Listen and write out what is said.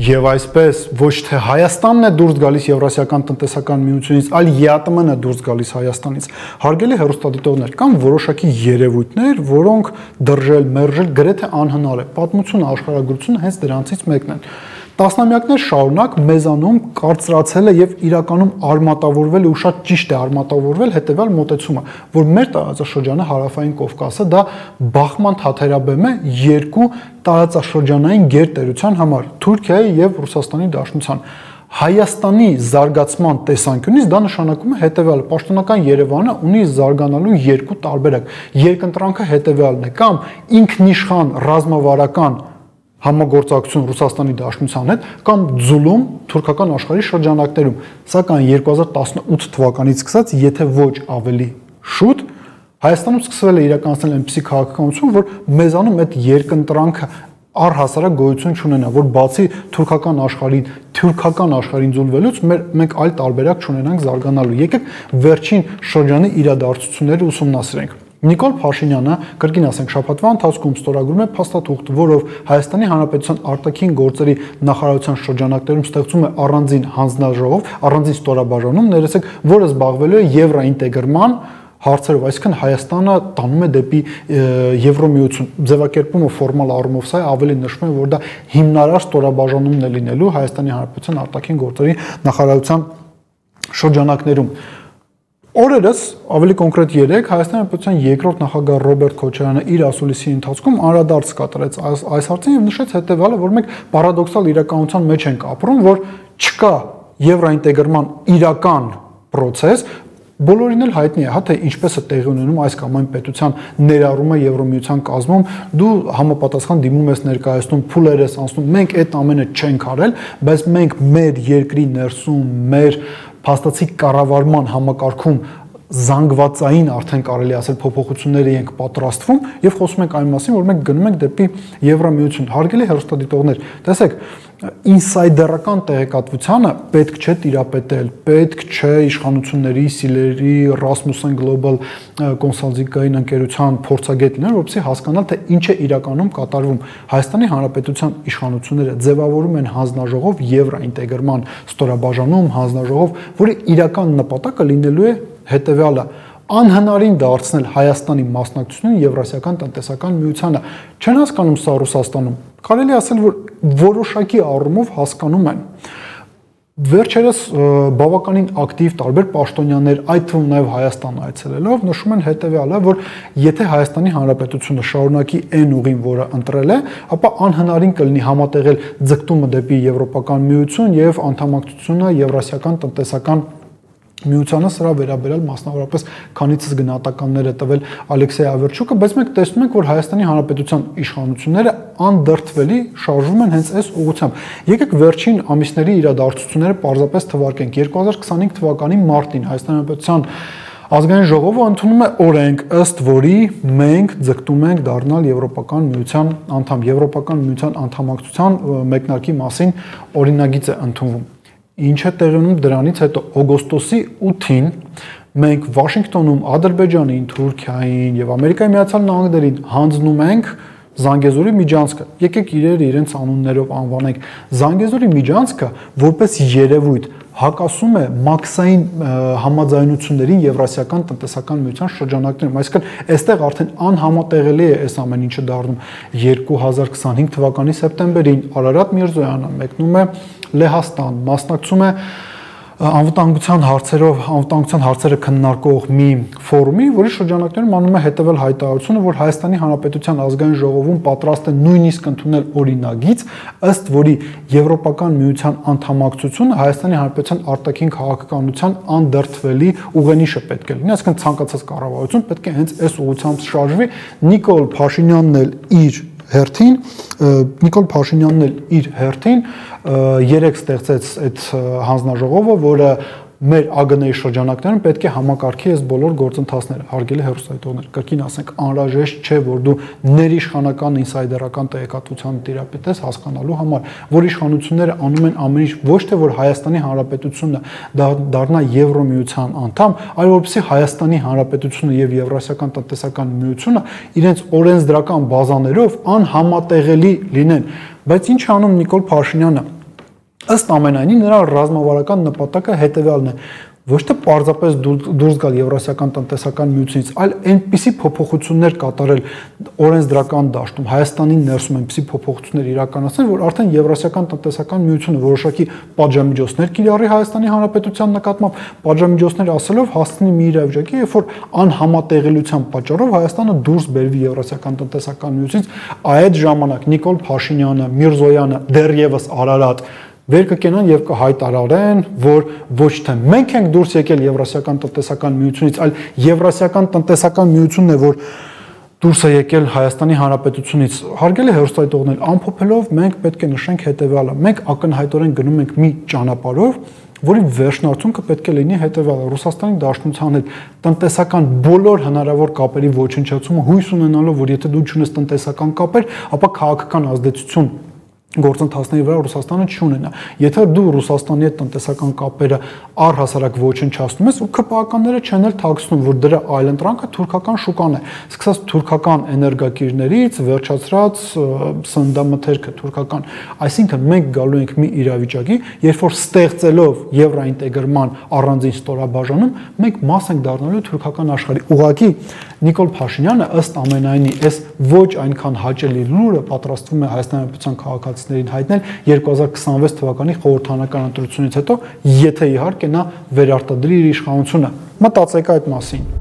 Եվ այսպես ոչ թե Հայաստանն է դուրս գալիս Եվրասիական տնտեսական միությունից, այլ ԵԱՏՄ-ն է դուրս գալիս Հայաստանից։ Հարգելի հեռուստադիտողներ, կան որոշակի երևույթներ, որոնք դրժել, մերժել գրեթե անհնար է։ Պատմությունը, աշխարհագրությունը հենց դրանցից մեկն են։ Տասնամյակներ շարունակ մեզանում կարծրացել է եւ իրականում արմատավորվել ու շատ ճիշտ է արմատավորվել հետեւյալ մոտեցումը, որ մեր տարածաշրջանը հարավային Կովկասը դա բախման թաթերաբեմ է երկու տարածաշրջանային գերտերության համար՝ Թուրքիայի եւ Ռուսաստանի Դաշնության։ Հայաստանի զարգացման տեսանկյունից դա նշանակում է հետեւյալը. պաշտոնական Երևանը ունի զարգանալու երկու տարբերակ։ Երկընտրանքը հետեւյալն է, կամ ինքնիշխան ռազմավարական համագործակցություն Ռուսաստանի Դաշնության հետ, կամ ձուլում թուրքական աշխարհի շրջանակներում։ Սակայն 2018 թվականից սկսած, եթե ոչ ավելի շուտ, Հայաստանում սկսվել է իրականացնել այնպիսի քաղաքականություն, որ մեզանում այդ երկընտրանքը առհասարակ գոյություն չունենա, որ բացի թուրքական աշխարհին ձուլվելուց մենք այլ տարբերակ չունենանք զարգանալու։ Եկեք վերջին շրջանի իրադարձությունները ուսումնասիրենք։ Նիկոլ Փաշինյանը, կրկին ասենք, շաբաթվա ընթացքում ստորագրում է փաստաթուղթ, որով Հայաստանի Հանրապետության արտաքին գործերի նախարարության շրջանակներում ստեղծում է առանձին հանձնաժողով, առանձին ստորաբաժանում, ներեցեք, որը զբաղվելու է եվրոինտեգրման հարցերով, այսինքն Հայաստանը տանում է դեպի Եվրոմիություն։ Ձևակերպումը ֆորմալ առումով սա է, ավելի նշվում է, որ դա հիմնարար ստորաբաժանումն է լինելու Հայաստանի Հանրապետության արտաքին գործերի նախարարության շրջանակներում։ Օրերս, ավելի կոնկրետ երեկ, Հայաստանի Հանրապետության երկրորդ նախագահ Ռոբերտ Քոչարյանը իր ասուլիսի ընթացքում անդրադարձ կատարեց այս հարցին եւ նշեց հետեւյալը, որ մենք պարադոքսալ իրականության մեջ ենք ապրում, որ չկա եվրոինտեգրման իրական process, բոլորին էլ հայտնի է, հա թե ինչպես է տեղի ունենում այս կամ այն պետության ներառումը Եվրոմիության կազմում, դու համապատասխան դիմում ես ներկայացնում, փուլեր ես անցնում, մենք այդ ամենը չենք արել, բայց մենք մեր երկրի ներսում, մեր փաստացի կառավարման համակարգում զանգվածային արդեն կարելի ասել փոփոխությունների ենք պատրաստվում եւ խոսում ենք այն մասին, որ մենք գնում ենք դեպի Եվրոմիություն։ Հարգելի հեռուստադիտողներ, տեսեք, ինսայդերական տեղեկատվությանը պետք չէ տիրապետել, պետք չէ իշխանությունների, սիլերի, Rasmussen Global կոնսալտինգային ընկերության փորձագետ լինել, որպեսզի հասկանալ, թե ինչ է իրականում կատարվում։ Հայաստանի Հանրապետության իշխանությունները ձևավորում են հանձնաժողով եվրոինտեգրման ստորաբաժանում, հանձնաժողով, որի իրական նպատակը լինելու է հետևյալը. անհնարին դարձնել Հայաստանի մասնակցությունը Եվրասիական տնտեսական միությանը։ Չեն հասկանում սա Ռուսաստանում։ Կարելի ասել, որ որոշակի առումով հասկանում են։ Վերջերս բավականին ակտիվ տարբեր պաշտոնյաներ, այդ թվում նաև Հայաստան այցելելով, նշում են հետևյալը, որ եթե Հայաստանի Հանրապետությունը շարունակի այն ուղին, որը ընտրել է, ապա անհնարին կլինի համատեղել ձգտումը դեպի Եվրոպական միություն եւ անդամակցությունը Եվրասիական տնտեսական միությանը, սրա վերաբերյալ մասնավորապես քանիցս գնահատականներ է տվել Ալեքսեյ Ավերչուկը, բայց մենք տեսնում ենք, որ Հայաստանի Հանրապետության իշխանությունները անդրդվելի շարժվում են հենց այս ուղղությամբ։ Եկեք վերջին ամիսների իրադարձությունները պարզապես թվարկենք։ 2025 թվականի մարտին Հայաստանի Հանրապետության Ազգային ժողովը ընդունում է օրենք, ըստ որի մենք ձգտում ենք դառնալ Եվրոպական միության անդամ, Եվրոպական միության անդամակցության մեկնարկի մասին օրինագիծ է ընդունվում։ Ինչ է տեղի ունենում դրանից հետո օգոստոսի 8-ին մենք Վաշինգտոնում Ադրբեջանին, Թուրքիային եւ Ամերիկայի Միացյալ Նահանգներին հանձնում ենք Զանգեզուրի միջանցքը։ Եկեք իրենց անուններով անվանենք։ Զանգեզուրի միջանցքը որպես երևույթ հակասում է մաքսային համաձայնություններին Եվրասիական տնտեսական միության շրջանակներում, այսինքն այստեղ արդեն անհամատեղելի է այս ամեն ինչը դառնում։ 2025 թվականի սեպտեմբերին Արարատ Միրզոյանը մեկնում է Լեհաստան, մասնակցում է անվտանգության հարցերը քննարկող մի ֆորումի, որի շրջանակներում անում է հետևել հայտարարությունը, որ Հայաստանի Հանրապետության ազգային ժողովում պատրաստ է նույնիսկ ընդունել օրինագիծ, ըստ որի Եվրոպական միության անդամակցությունը Հայաստանի Հանրապետության արտաքին քաղաքականության անդրդվելի ուղենիշը պետք է լինի, այսինքն ցանկացած կառավարություն պետք է հենց այս ուղղությամբ շարժվի։ Նիկոլ Փաշինյանն էլ իր հերթին երեք ստեղծեց այդ հանձնաժողովը, որը մեր ԱԳՆ-ի շրջանակներում պետք է համակարգի այս բոլոր գործընթացները։ Հարգելի հեռուստադիտողներ, կրկին ասենք, անհրաժեշտ չէ, որ դու ներիշխանական ինսայդերական տեղեկատվության տիրապետես հասկանալու համար, որ իշխանությունները անում են ամեն ինչ ոչ թե որ Հայաստանի Հանրապետությունը դառնա Եվրոմիության անդամ, այլ որպեսզի Հայաստանի Հանրապետությունը եւ Եվրասիական տնտեսական միությունը իրենց օրենսդրական բազաներով անհամատեղելի լինեն։ Բայց ինչ անում Նիկոլ Փաշինյանը։ Ըստ ամենայնի նրա ռազմավարական նպատակը հետևյալն է. ոչ թե պարզապես դուրս գալ Եվրասիական տնտեսական միությունից, այլ այնպիսի փոփոխություններ կատարել օրենսդրական դաշտում, Հայաստանի ներսում այնպիսի փոփոխություններ իրականացնել, որ արդեն Եվրասիական տնտեսական միությունը որոշակի պատժամիջոցներ կիրառի Հայաստանի Հանրապետության նկատմամբ, պատժամիջոցներ ասելով հասցնի մի իրավիճակի, երբ որ անհամատեղելիության պատճառով Հայաստանը դուրս բերվի Եվրասիական տնտեսական միությունից, այդ ժամանակ Նիկոլ Փաշինյանը, Միրզոյանը, դեռևս Արարատ վեր կկենան եւ կհայտարարեն, որ ոչ թե մենք ենք դուրս եկել Եվրասիական տնտեսական միությունից, այլ Եվրասիական տնտեսական միությունն է, որ դուրս է եկել Հայաստանի Հանրապետությունից։ Հարգելի հեռուստադիտողներ, ամփոփելով մենք պետք է նշենք հետեւյալը. մենք ակնհայտորեն գնում ենք մի ճանապարհով, որի վերջնարդյունքը պետք է լինի հետեւյալը. Ռուսաստանի Դաշնության հետ տնտեսական բոլոր հնարավոր կապերի ոչնչացումը, հույս ունենալով, որ եթե դու չունես տնտեսական կապեր, ապա քաղաքական ազդեցություն գործընթացների վրա Ռուսաստանը չունենա։ Եթե դու Ռուսաստանի հետ տնտեսական կապերը առհասարակ ոչնչացնում ես, ու ԿՊԱ-ականները չեն էլ թաքցնում, որ դրա այլընտրանքը թուրքական շուկան է։ Սկսած թուրքական էներգակիրներից, վերջացրած սննդամթերքը թուրքական։ Այսինքն մենք գալու ենք մի իրավիճակի, երբ որ ստեղծելով եվրոինտեգրման առանձին ստորաբաժանում, մենք մաս ենք դառնալու թուրքական աշխարհի։ Ուղղակի Նիկոլ Փաշինյանը ըստ ամենայնի այս ոչ այնքան հաճելի լուրը պատրաստվում է Հայաստանի Հանրապետության քաղաքացիներին հայտնել 2026 թվականի խորհրդարանական ընտրությունից հետո, եթե իհարկե նա վերարտադրի իր իշխանությունը։ Մտածեք այդ մասին։